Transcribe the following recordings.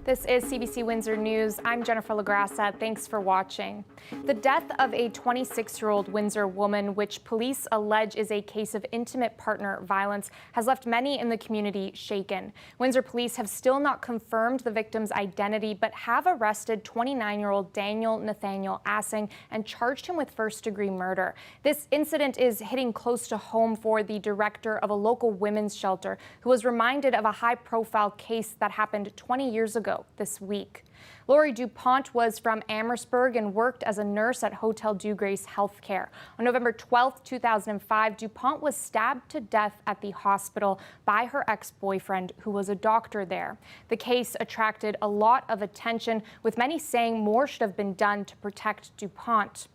This is CBC Windsor News. I'm Jennifer LaGrassa. Thanks for watching. The death of a 26-year-old Windsor woman, which police allege is a case of intimate partner violence, has left many in the community shaken. Windsor police have still not confirmed the victim's identity, but have arrested 29-year-old Daniel Nathaniel Assing and charged him with first-degree murder. This incident is hitting close to home for the director of a local women's shelter, who was reminded of a high-profile case that happened 20 years ago this week. Lori DuPont was from Amherstburg and worked as a nurse at Hotel Dieu Grace Healthcare. On November 12, 2005, DuPont was stabbed to death at the hospital by her ex-boyfriend, who was a doctor there. The case attracted a lot of attention, with many saying more should have been done to protect DuPont.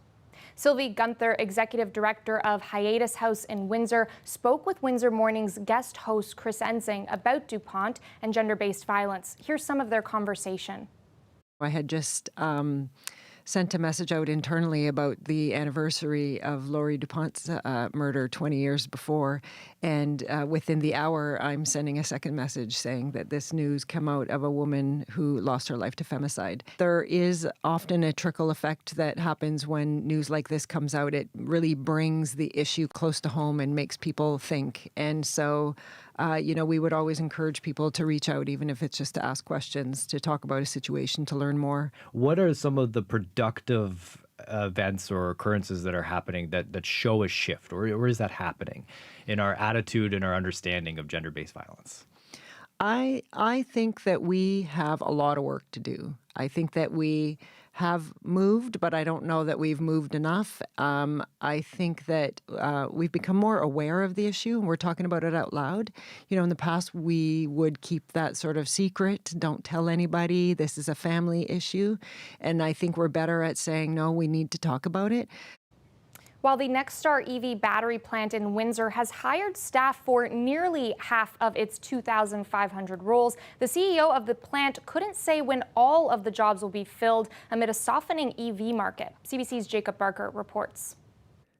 Sylvie Gunther, executive director of Hiatus House in Windsor, spoke with Windsor Morning's guest host Chris Ensing about DuPont and gender-based violence. Here's some of their conversation. I had just sent a message out internally about the anniversary of Lori DuPont's murder 20 years before. And within the hour, I'm sending a second message saying that this news came out of a woman who lost her life to femicide. There is often a trickle effect that happens when news like this comes out. It really brings the issue close to home and makes people think. And so, we would always encourage people to reach out, even if it's just to ask questions, to talk about a situation, to learn more. What are some of the productive events or occurrences that are happening that show a shift, or is that happening in our attitude and our understanding of gender-based violence? I think that we have a lot of work to do. I think that we have moved, but I don't know that we've moved enough. I think that we've become more aware of the issue, and we're talking about it out loud. In the past, we would keep that sort of secret. Don't tell anybody. This is a family issue. And I think we're better at saying, no, we need to talk about it. While the NextStar EV battery plant in Windsor has hired staff for nearly half of its 2,500 roles, the CEO of the plant couldn't say when all of the jobs will be filled amid a softening EV market. CBC's Jacob Barker reports.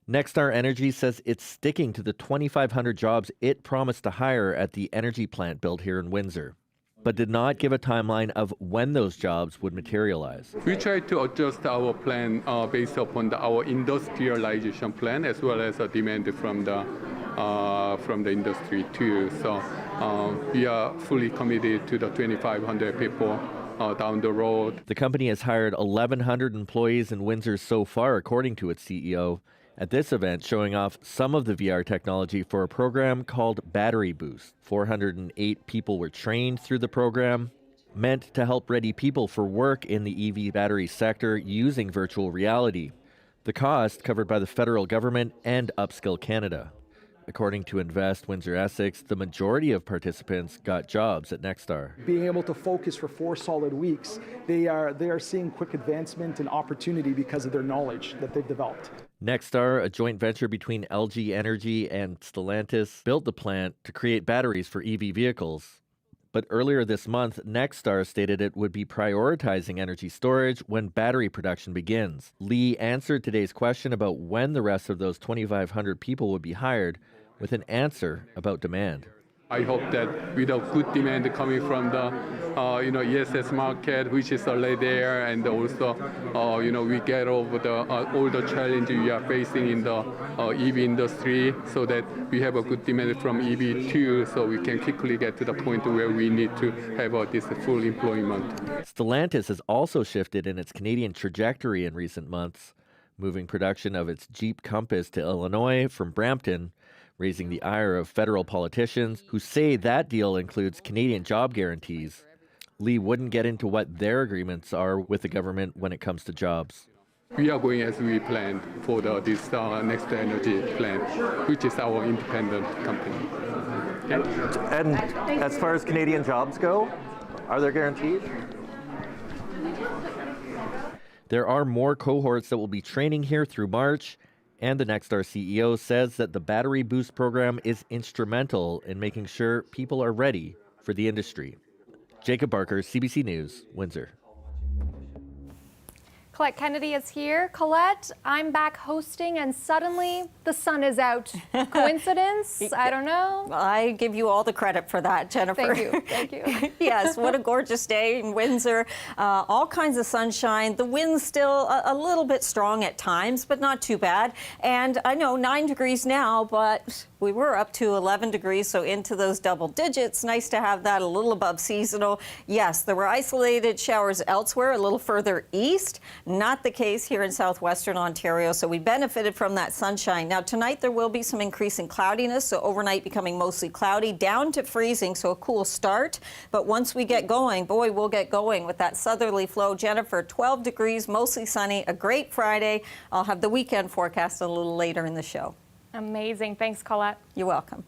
NextStar Energy says it's sticking to the 2,500 jobs it promised to hire at the energy plant built here in Windsor, but did not give a timeline of when those jobs would materialize. We try to adjust our plan based upon our industrialization plan, as well as a demand from the industry too. So we are fully committed to the 2,500 people down the road. The company has hired 1,100 employees in Windsor so far, according to its CEO. At this event, showing off some of the VR technology for a program called Battery Boost. 408 people were trained through the program, meant to help ready people for work in the EV battery sector using virtual reality. The cost covered by the federal government and Upskill Canada. According to Invest Windsor Essex, the majority of participants got jobs at NextStar. Being able to focus for 4 solid weeks, they are seeing quick advancement and opportunity because of their knowledge that they've developed. NextStar, a joint venture between LG Energy and Stellantis, built the plant to create batteries for EV vehicles. But earlier this month, NextStar stated it would be prioritizing energy storage when battery production begins. Lee answered today's question about when the rest of those 2,500 people would be hired with an answer about demand. I hope that with a good demand coming from the ESS market, which is already there, and also we get over all the challenges we are facing in the EV industry, so that we have a good demand from EV too, so we can quickly get to the point where we need to have this full employment. Stellantis has also shifted in its Canadian trajectory in recent months, moving production of its Jeep Compass to Illinois from Brampton, raising the ire of federal politicians who say that deal includes Canadian job guarantees. Lee wouldn't get into what their agreements are with the government when it comes to jobs. We are going as we planned for this NextStar Energy plant, which is our independent company. And as far as Canadian jobs go, are there guarantees? There are more cohorts that will be training here through March. And the NextStar CEO says that the Battery Boost program is instrumental in making sure people are ready for the industry. Jacob Barker, CBC News, Windsor. Colette Kennedy is here. Colette, I'm back hosting and suddenly the sun is out. Coincidence? I don't know. I give you all the credit for that, Jennifer. Thank you. Thank you. Yes, what a gorgeous day in Windsor. All kinds of sunshine. The wind's still a little bit strong at times, but not too bad. And I know 9 degrees now, but we were up to 11 degrees, so into those double digits. Nice to have that a little above seasonal. Yes, there were isolated showers elsewhere, a little further east. Not the case here in southwestern Ontario, so we benefited from that sunshine. Now, tonight there will be some increase in cloudiness, so overnight becoming mostly cloudy, down to freezing, so a cool start. But once we get going, boy, we'll get going with that southerly flow. Jennifer, 12 degrees, mostly sunny, a great Friday. I'll have the weekend forecast a little later in the show. Amazing. Thanks, Colette. You're welcome.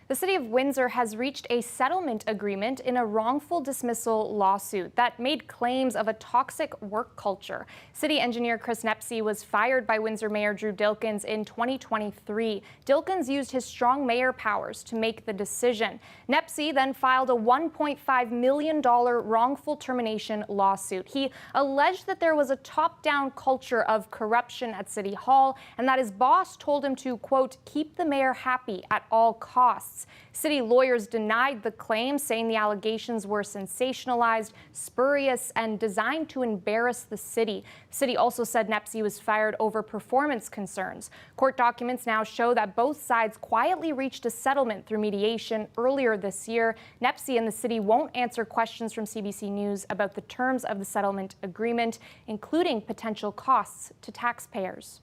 The City of Windsor has reached a settlement agreement in a wrongful dismissal lawsuit that made claims of a toxic work culture. City engineer Chris Nepsey was fired by Windsor Mayor Drew Dilkens in 2023. Dilkens used his strong mayor powers to make the decision. Nepsey then filed a $1.5 million wrongful termination lawsuit. He alleged that there was a top-down culture of corruption at City Hall and that his boss told him to, quote, keep the mayor happy at all costs. City lawyers denied the claim, saying the allegations were sensationalized, spurious, and designed to embarrass the city. The city also said Nepsey was fired over performance concerns. Court documents now show that both sides quietly reached a settlement through mediation earlier this year. Nepsey and the city won't answer questions from CBC News about the terms of the settlement agreement, including potential costs to taxpayers.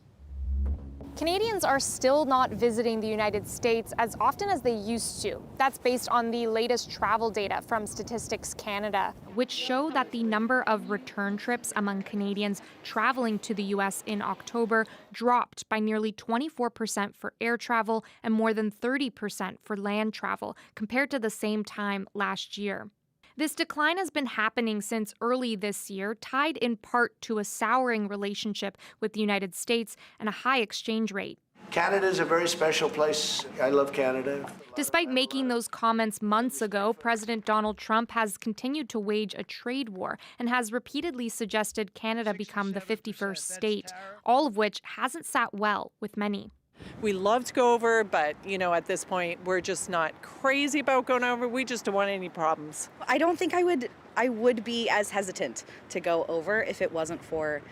Canadians are still not visiting the United States as often as they used to. That's based on the latest travel data from Statistics Canada, which show that the number of return trips among Canadians traveling to the U.S. in October dropped by nearly 24% for air travel and more than 30% for land travel compared to the same time last year. This decline has been happening since early this year, tied in part to a souring relationship with the United States and a high exchange rate. Canada is a very special place. I love Canada. Despite making those comments months ago, President Donald Trump has continued to wage a trade war and has repeatedly suggested Canada become the 51st state, all of which hasn't sat well with many. We love to go over, but, at this point, we're just not crazy about going over. We just don't want any problems. I don't think I would be as hesitant to go over if it wasn't for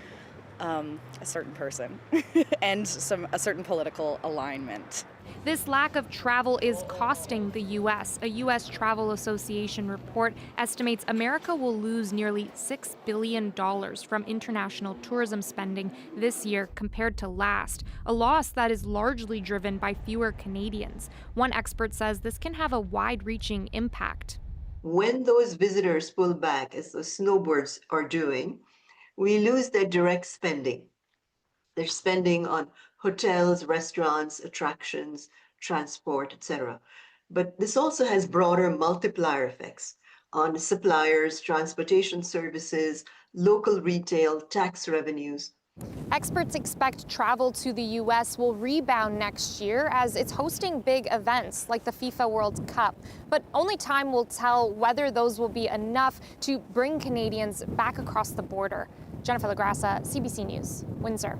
a certain person and a certain political alignment. This lack of travel is costing the U.S. A U.S. Travel Association report estimates America will lose nearly $6 billion from international tourism spending this year compared to last, a loss that is largely driven by fewer Canadians. One expert says this can have a wide-reaching impact. When those visitors pull back, as the snowbirds are doing, we lose their direct spending. They're spending on hotels, restaurants, attractions, transport, etc. But this also has broader multiplier effects on suppliers, transportation services, local retail, tax revenues. Experts expect travel to the U.S. will rebound next year as it's hosting big events like the FIFA World Cup. But only time will tell whether those will be enough to bring Canadians back across the border. Jennifer LaGrassa, CBC News, Windsor.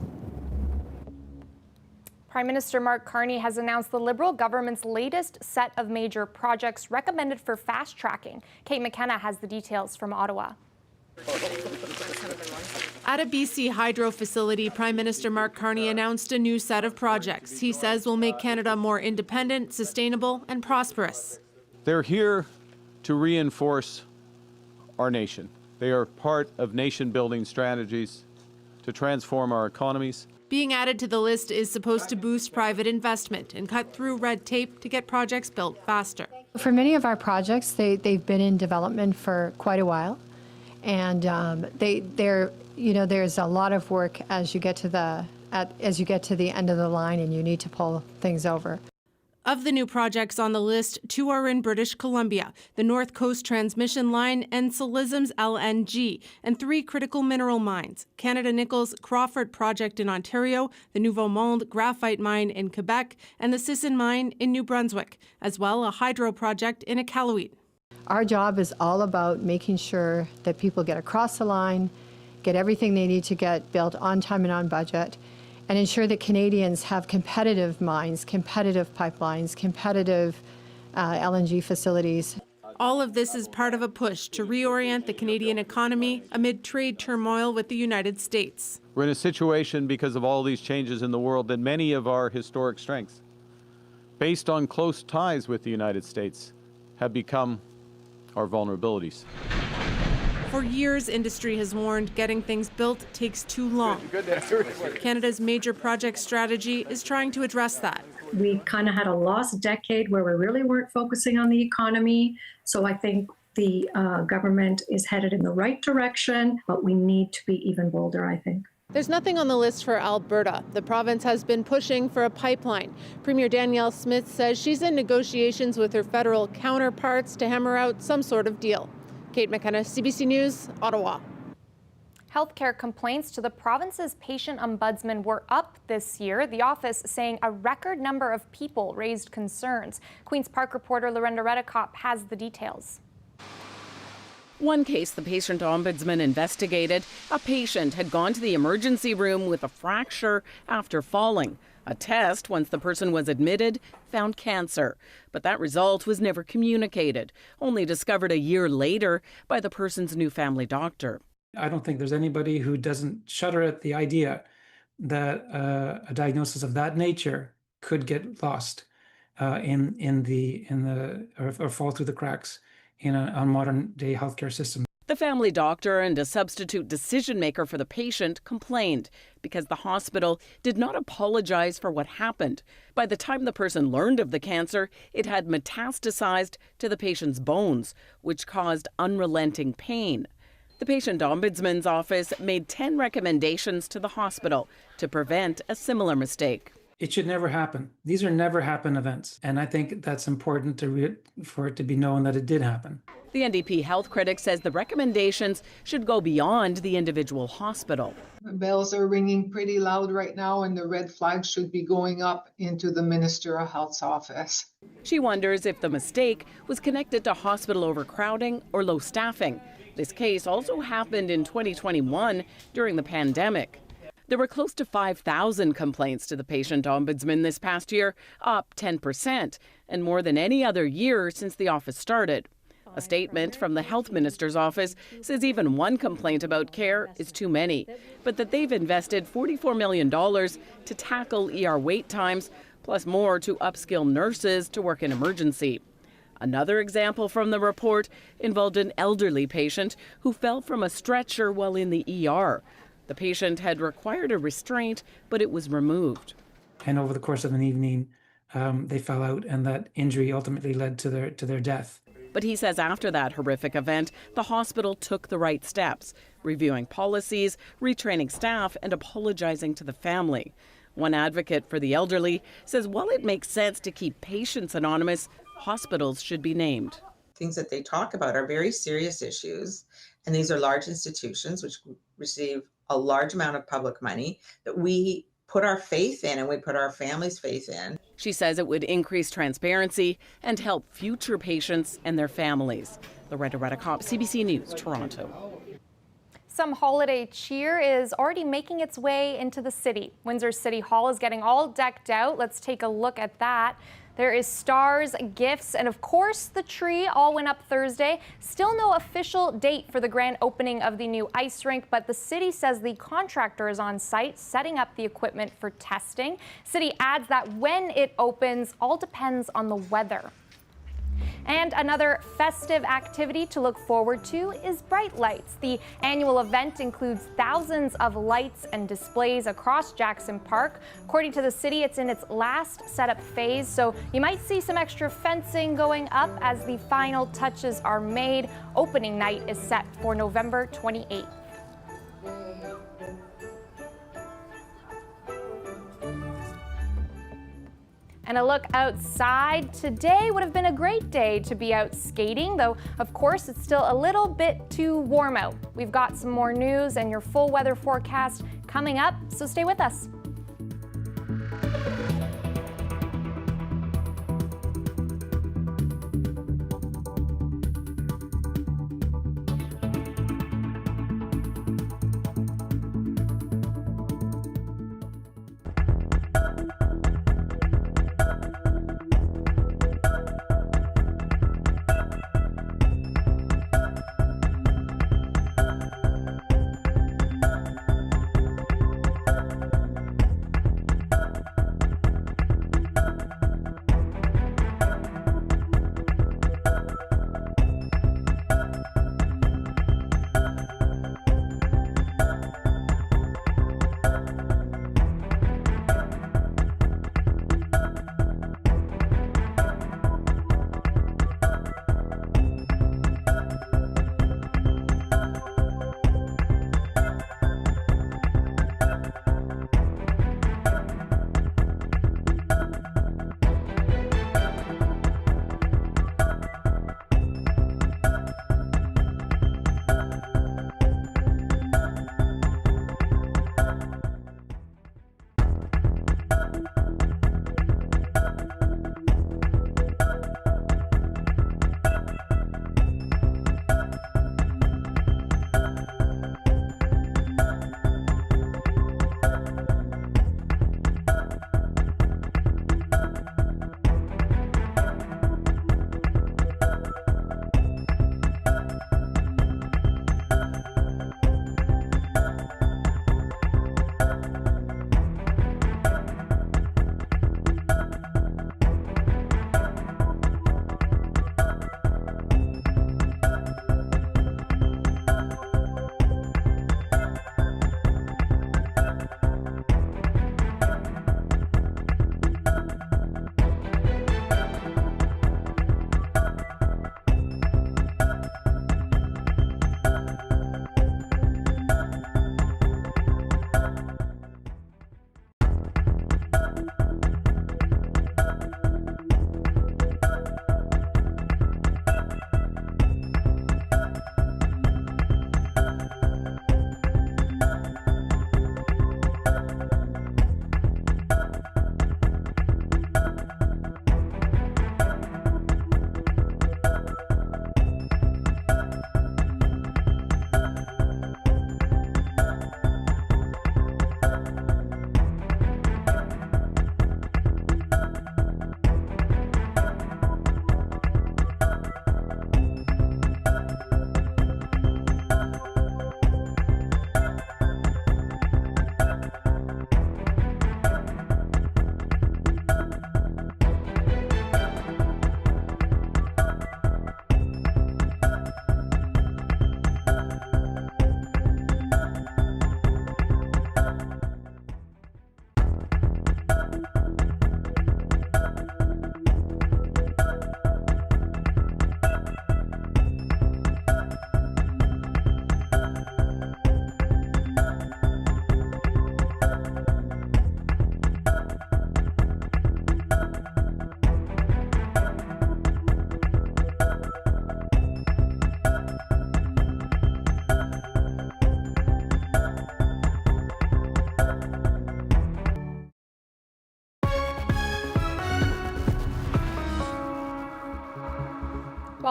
Prime Minister Mark Carney has announced the Liberal government's latest set of major projects recommended for fast-tracking. Kate McKenna has the details from Ottawa. At a BC hydro facility, Prime Minister Mark Carney announced a new set of projects he says will make Canada more independent, sustainable, and prosperous. They're here to reinforce our nation. They are part of nation-building strategies to transform our economies. Being added to the list is supposed to boost private investment and cut through red tape to get projects built faster. For many of our projects, they've been in development for quite a while, and there's a lot of work as you get to the end of the line, and you need to pull things over. Of the new projects on the list, 2 are in British Columbia, the North Coast Transmission Line and Silism's LNG, and 3 critical mineral mines, Canada Nickel's Crawford project in Ontario, the Nouveau Monde graphite mine in Quebec, and the Sisson mine in New Brunswick, as well a hydro project in Iqaluit. Our job is all about making sure that people get across the line get everything they need to get built on time and on budget, and ensure that Canadians have competitive mines, competitive pipelines, competitive LNG facilities. All of this is part of a push to reorient the Canadian economy amid trade turmoil with the United States. We're in a situation because of all these changes in the world that many of our historic strengths, based on close ties with the United States, have become our vulnerabilities. For years, industry has warned getting things built takes too long. Canada's major project strategy is trying to address that. We kind of had a lost decade where we really weren't focusing on the economy. So I think the government is headed in the right direction, but we need to be even bolder, I think. There's nothing on the list for Alberta. The province has been pushing for a pipeline. Premier Danielle Smith says she's in negotiations with her federal counterparts to hammer out some sort of deal. Kate McKenna, CBC News, Ottawa. Healthcare complaints to the province's patient ombudsman were up this year, the office saying a record number of people raised concerns. Queen's Park reporter Lorenda Redekop has the details. One case the patient ombudsman investigated, a patient had gone to the emergency room with a fracture after falling. A test, once the person was admitted, found cancer. But that result was never communicated, only discovered a year later by the person's new family doctor. I don't think there's anybody who doesn't shudder at the idea that a diagnosis of that nature could get lost or fall through the cracks in a modern day healthcare system. The family doctor and a substitute decision maker for the patient complained because the hospital did not apologize for what happened. By the time the person learned of the cancer, it had metastasized to the patient's bones, which caused unrelenting pain. The patient ombudsman's office made 10 recommendations to the hospital to prevent a similar mistake. It should never happen. These are never happen events. And I think that's important for it to be known that it did happen. The NDP health critic says the recommendations should go beyond the individual hospital. The bells are ringing pretty loud right now, and the red flag should be going up into the Minister of Health's office. She wonders if the mistake was connected to hospital overcrowding or low staffing. This case also happened in 2021 during the pandemic. There were close to 5,000 complaints to the patient ombudsman this past year, up 10%, and more than any other year since the office started. A statement from the health minister's office says even one complaint about care is too many, but that they've invested $44 million to tackle ER wait times, plus more to upskill nurses to work in emergency. Another example from the report involved an elderly patient who fell from a stretcher while in the ER. The patient had required a restraint, but it was removed. And over the course of an evening, they fell out, and that injury ultimately led to their death. But he says after that horrific event, the hospital took the right steps, reviewing policies, retraining staff, and apologizing to the family. One advocate for the elderly says while it makes sense to keep patients anonymous, hospitals should be named. Things that they talk about are very serious issues, and these are large institutions which receive a large amount of public money that we put our faith in and we put our families' faith in. She says it would increase transparency and help future patients and their families. Loretta Redekop, CBC News, Toronto. Some holiday cheer is already making its way into the city. Windsor City Hall is getting all decked out. Let's take a look at that. There is stars, gifts, and of course the tree all went up Thursday. Still no official date for the grand opening of the new ice rink, but the city says the contractor is on site setting up the equipment for testing. City adds that when it opens, all depends on the weather. And another festive activity to look forward to is Bright Lights. The annual event includes thousands of lights and displays across Jackson Park. According to the city, it's in its last setup phase, so you might see some extra fencing going up as the final touches are made. Opening night is set for November 28th. And a look outside. Today would have been a great day to be out skating, though of course it's still a little bit too warm out. We've got some more news and your full weather forecast coming up, so stay with us.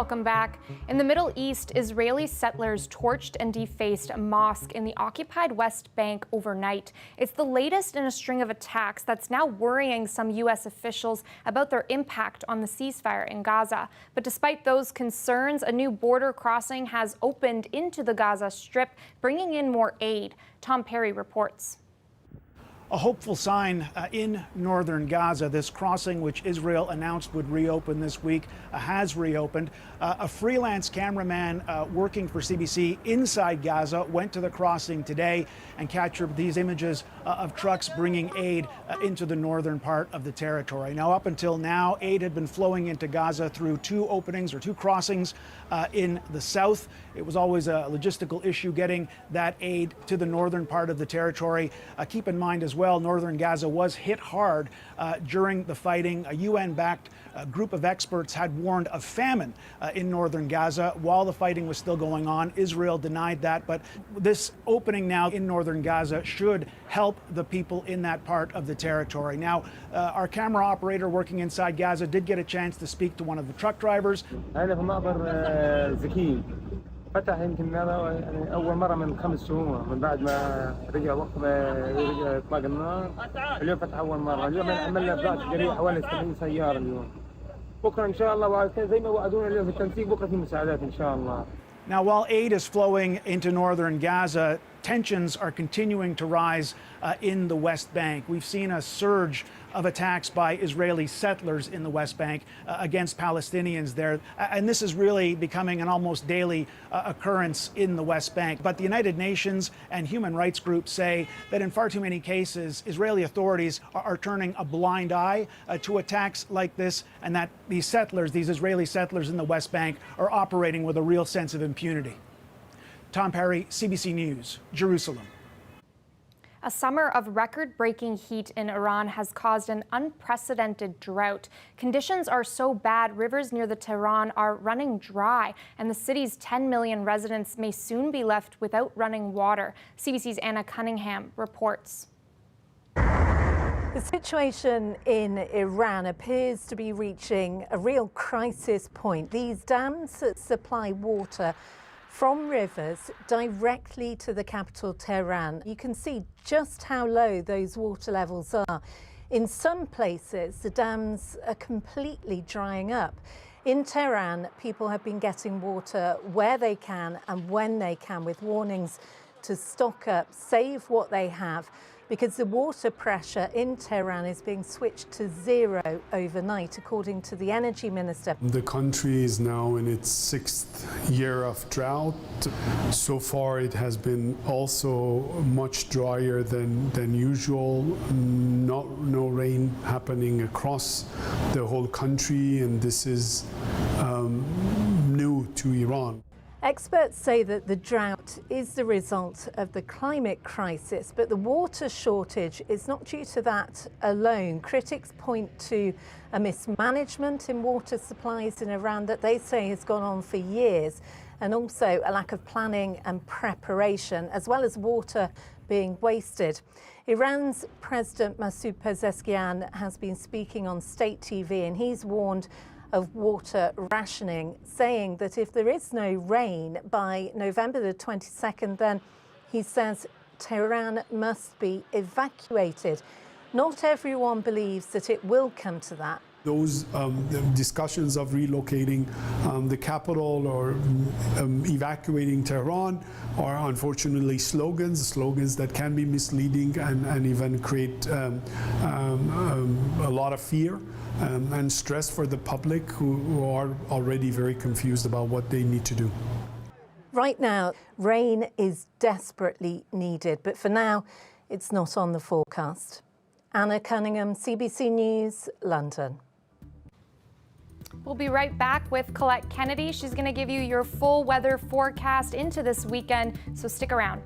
Welcome back. In the Middle East, Israeli settlers torched and defaced a mosque in the occupied West Bank overnight. It's the latest in a string of attacks that's now worrying some U.S. officials about their impact on the ceasefire in Gaza. But despite those concerns, a new border crossing has opened into the Gaza Strip, bringing in more aid. Tom Perry reports. A hopeful sign in northern Gaza. This crossing, which Israel announced would reopen this week, has reopened. A freelance cameraman working for CBC inside Gaza went to the crossing today and captured these images of trucks bringing aid into the northern part of the territory. Now, up until now, aid had been flowing into Gaza through two openings or two crossings in the south. It was always a logistical issue getting that aid to the northern part of the territory. Keep in mind as well, northern Gaza was hit hard during the fighting. A UN-backed group of experts had warned of famine in northern Gaza while the fighting was still going on. Israel denied that, but this opening now in northern Gaza should help the people in that part of the territory. Now, our camera operator working inside Gaza did get a chance to speak to one of the truck drivers. فتح يمكن هذا يعني أول مرة من 5 شهور من بعد ما رجع وقت ما رجع إطلاق النار. اليوم فتح أول مرة. اليوم عملنا إطلاق تجارية حوالي 70 سيارة اليوم. بكرة إن شاء الله زي ما وعدونا اليوم في التنسيق بكرة في مساعدات إن شاء الله. Now, while aid is flowing into northern Gaza, tensions are continuing to rise in the West Bank. We've seen a surge of attacks by Israeli settlers in the West Bank against Palestinians there. And this is really becoming an almost daily occurrence in the West Bank. But the United Nations and human rights groups say that in far too many cases, Israeli authorities are turning a blind eye to attacks like this, and that these settlers, these Israeli settlers in the West Bank, are operating with a real sense of impunity. Tom Perry, CBC News, Jerusalem. A summer of record-breaking heat in Iran has caused an unprecedented drought. Conditions are so bad, rivers near the Tehran are running dry, and the city's 10 million residents may soon be left without running water. CBC's Anna Cunningham reports. The situation in Iran appears to be reaching a real crisis point. These dams that supply water from rivers directly to the capital, Tehran. You can see just how low those water levels are. In some places, the dams are completely drying up. In Tehran, people have been getting water where they can and when they can, with warnings to stock up, save what they have, because the water pressure in Tehran is being switched to zero overnight, according to the energy minister. The country is now in its 6th year of drought. So far, it has been also much drier than usual. No rain happening across the whole country, and this is new to Iran. Experts say that the drought is the result of the climate crisis, but the water shortage is not due to that alone. Critics point to a mismanagement in water supplies in Iran that they say has gone on for years, and also a lack of planning and preparation, as well as water being wasted. Iran's President Masoud Pezeshkian has been speaking on state TV, and he's warned of water rationing, saying that if there is no rain by November the 22nd, then he says Tehran must be evacuated. Not everyone believes that it will come to that. Those discussions of relocating the capital or evacuating Tehran are unfortunately slogans that can be misleading and even create a lot of fear and stress for the public who are already very confused about what they need to do. Right now, rain is desperately needed, but for now, it's not on the forecast. Anna Cunningham, CBC News, London. We'll be right back with Colette Kennedy. She's going to give you your full weather forecast into this weekend, so stick around.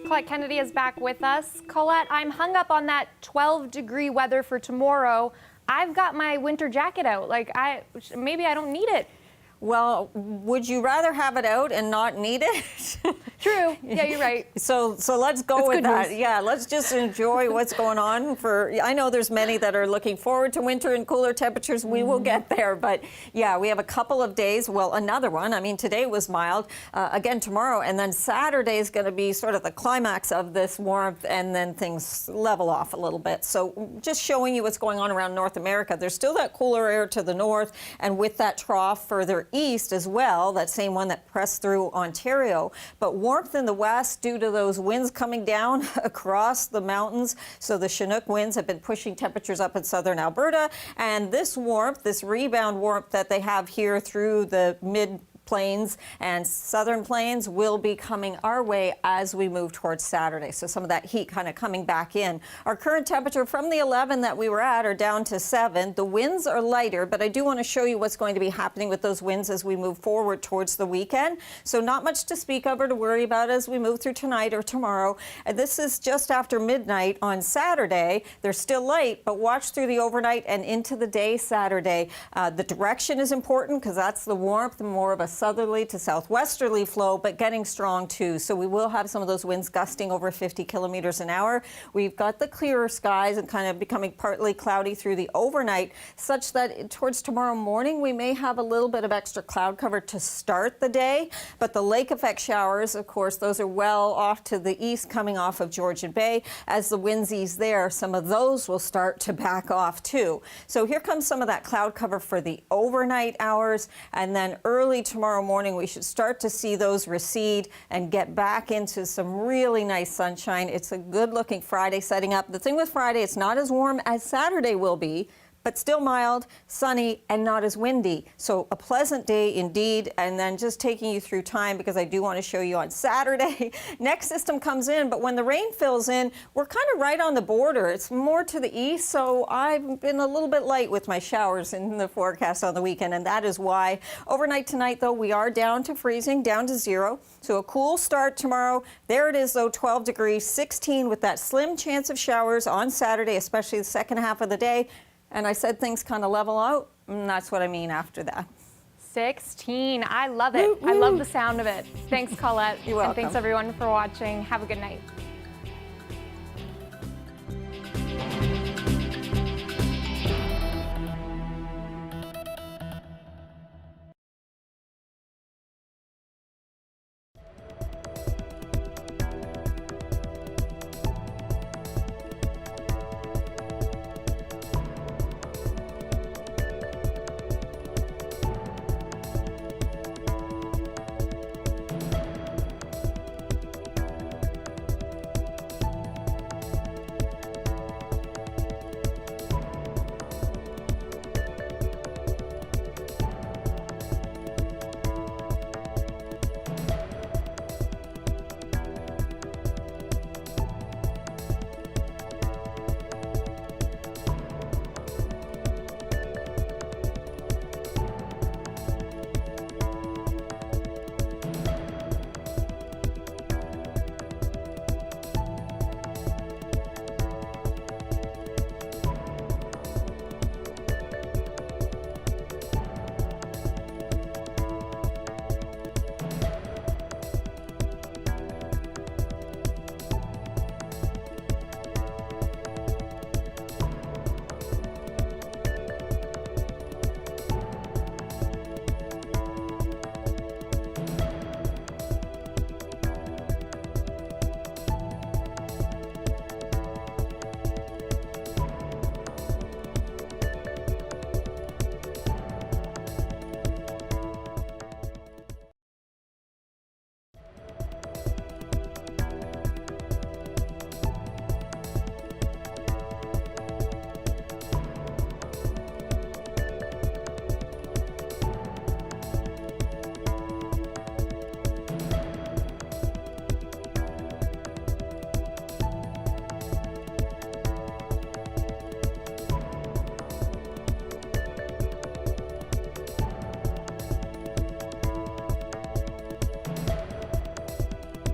Colette Kennedy is back with us. Colette, I'm hung up on that 12-degree weather for tomorrow. I've got my winter jacket out. Maybe I don't need it. Well, would you rather have it out and not need it? True. Yeah, you're right. So let's go with that. News. Yeah, let's just enjoy what's going on. I know there's many that are looking forward to winter and cooler temperatures. We will get there, but yeah, we have a couple of days. Well, another one. I mean, today was mild. Again, tomorrow, and then Saturday is going to be sort of the climax of this warmth, and then things level off a little bit. So just showing you what's going on around North America. There's still that cooler air to the north, and with that trough further east as well, that same one that pressed through Ontario. But warmth in the west due to those winds coming down across the mountains. So the Chinook winds have been pushing temperatures up in southern Alberta. And this warmth, this rebound warmth that they have here through the mid plains and southern plains will be coming our way as we move towards Saturday. So some of that heat kind of coming back in. Our current temperature from the 11 that we were at are down to 7. The winds are lighter, but I do want to show you what's going to be happening with those winds as we move forward towards the weekend. So not much to speak of or to worry about as we move through tonight or tomorrow. And this is just after midnight on Saturday. They're still light, but watch through the overnight and into the day Saturday. The direction is important because that's the warmth, more of a southerly to southwesterly flow, but getting strong too. So we will have some of those winds gusting over 50 kilometers an hour. We've got the clearer skies and kind of becoming partly cloudy through the overnight, such that towards tomorrow morning, we may have a little bit of extra cloud cover to start the day. But the lake effect showers, of course, those are well off to the east coming off of Georgian Bay. As the winds ease there, some of those will start to back off too. So here comes some of that cloud cover for the overnight hours, and then early tomorrow morning, we should start to see those recede and get back into some really nice sunshine. It's a good looking Friday setting up. The thing with Friday, it's not as warm as Saturday will be, but still mild, sunny, and not as windy. So a pleasant day indeed. And then just taking you through time, because I do want to show you on Saturday, next system comes in, but when the rain fills in, we're kind of right on the border. It's more to the east, so I've been a little bit light with my showers in the forecast on the weekend, and that is why. Overnight tonight, though, we are down to freezing, down to 0. So a cool start tomorrow. There it is, though, 12 degrees, 16 with that slim chance of showers on Saturday, especially the second half of the day. And I said things kind of level out, and that's what I mean after that. 16. I love it. I love the sound of it. Thanks, Colette. You're welcome. And thanks, everyone, for watching. Have a good night.